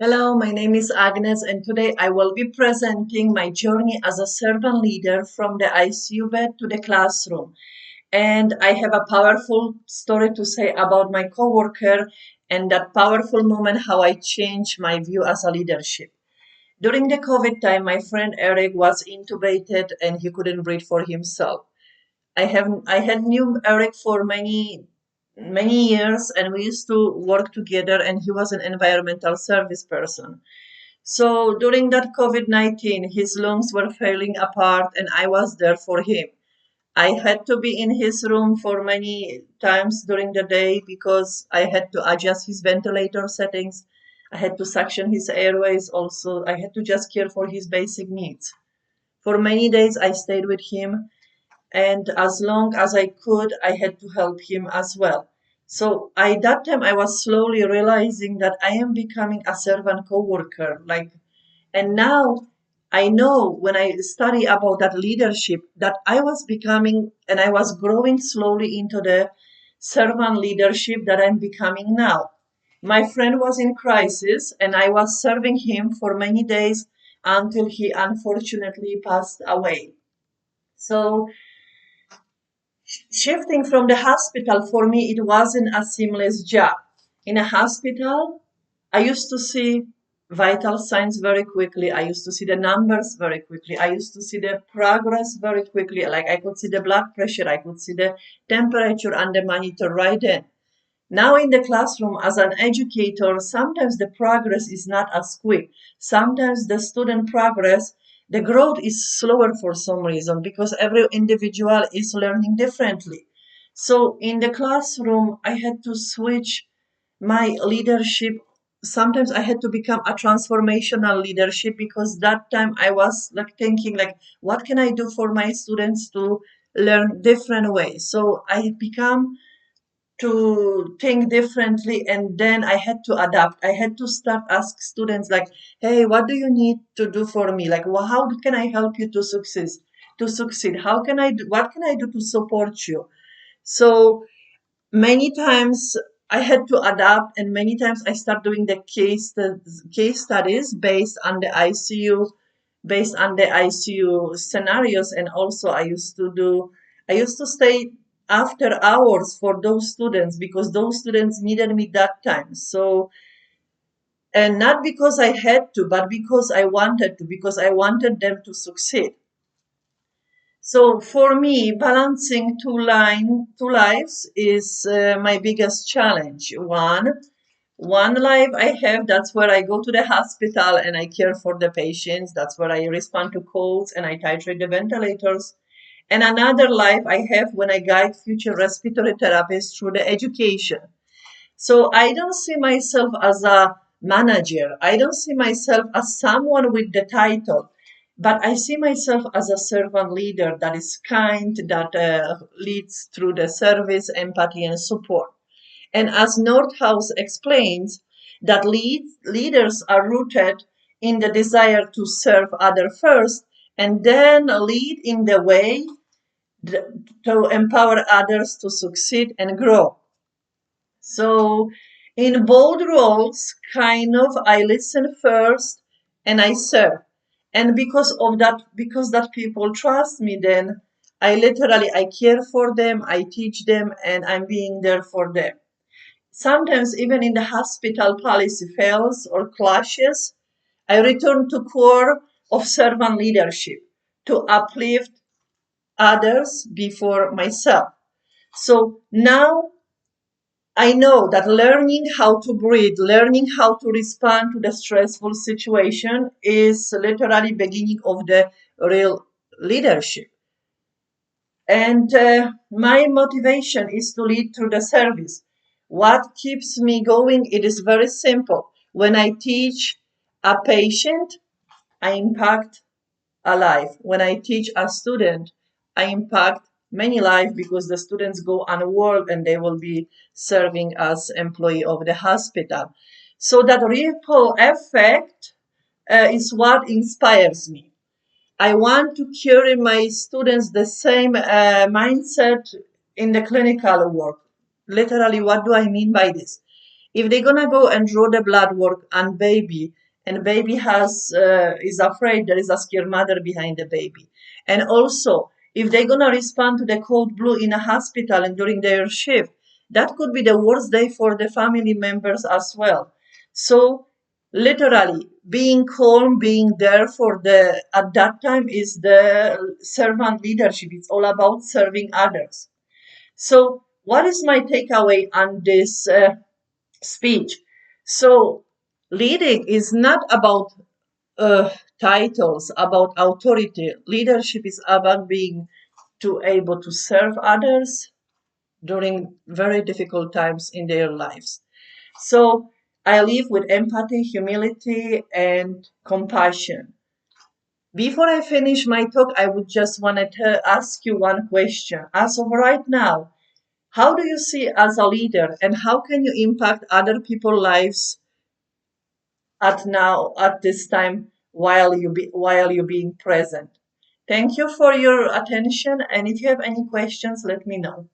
Hello, my name is Agnes, and today I will be presenting my journey as a servant leader from the ICU bed to the classroom. And I have a powerful story to say about my coworker and that powerful moment how I changed my view as a leadership. During the COVID time, my friend Eric was intubated and he couldn't breathe for himself. I had knew Eric for many years, and we used to work together, and he was an environmental service person. So during that COVID-19, his lungs were falling apart, and I was there for him. I had to be in his room for many times during the day because I had to adjust his ventilator settings. I had to suction his airways also. I had to just care for his basic needs. For many days, I stayed with him, and as long as I could, I had to help him as well. So that time I was slowly realizing that I am becoming a servant coworker. And now I know when I study about that leadership that I was becoming and I was growing slowly into the servant leadership that I'm becoming now. My friend was in crisis and I was serving him for many days until he unfortunately passed away. So shifting from the hospital for me, it wasn't a seamless job. In a hospital, I used to see vital signs very quickly. I used to see the numbers very quickly. I used to see the progress very quickly. Like I could see the blood pressure, I could see the temperature on the monitor right then. Now in the classroom, as an educator, sometimes the progress is not as quick. Sometimes the student progress, the growth is slower for some reason because every individual is learning differently. So in the classroom, I had to switch my leadership. Sometimes I had to become a transformational leadership because that time I was like thinking like, what can I do for my students to learn different ways? So I become to think differently, and then I had to adapt. I had to start ask students like, hey, what do you need to do for me? Like, well, how can I help you to succeed? How can I do, what can I do to support you? So many times I had to adapt, and many times I start doing the case studies based on the ICU scenarios. And also I used to stay after hours for those students because those students needed me that time. So, and not because I had to, but because I wanted to, because I wanted them to succeed. So for me, balancing two lives is my biggest challenge. One life I have, that's where I go to the hospital and I care for the patients. That's where I respond to calls and I titrate the ventilators. And another life I have when I guide future respiratory therapists through the education. So I don't see myself as a manager. I don't see myself as someone with the title, but I see myself as a servant leader that is kind, that leads through the service, empathy, and support. And as Nordhaus explains, that leaders are rooted in the desire to serve others first and then lead in the way to empower others to succeed and grow. So in both roles, kind of, I listen first and I serve. And because that people trust me, then I care for them, I teach them, and I'm being there for them. Sometimes even in the hospital policy fails or clashes, I return to core of servant leadership to uplift others before myself. So now I know that learning how to breathe, learning how to respond to the stressful situation is literally beginning of the real leadership. And my motivation is to lead through the service. What keeps me going? It is very simple. When I teach a patient, I impact a life. When I teach a student, I impact many lives because the students go on work and they will be serving as employee of the hospital. So that ripple effect is what inspires me. I want to carry my students the same mindset in the clinical work. Literally, what do I mean by this? If they're gonna go and draw the blood work on baby, and baby has is afraid, there is a scared mother behind the baby, and also if they're gonna respond to the cold blue in a hospital and during their shift, that could be the worst day for the family members as well. So literally being calm, being there for the at that time is the servant leadership. It's all about serving others. So what is my takeaway on this speech? So leading is not about uh, titles, about authority. Leadership is about being to able to serve others during very difficult times in their lives. So I live with empathy, humility, and compassion. Before I finish my talk, I would just want to ask you one question. As of right now, how do you see as a leader, and how can you impact other people's lives at this time while you being present? Thank you for your attention, and if you have any questions, let me know.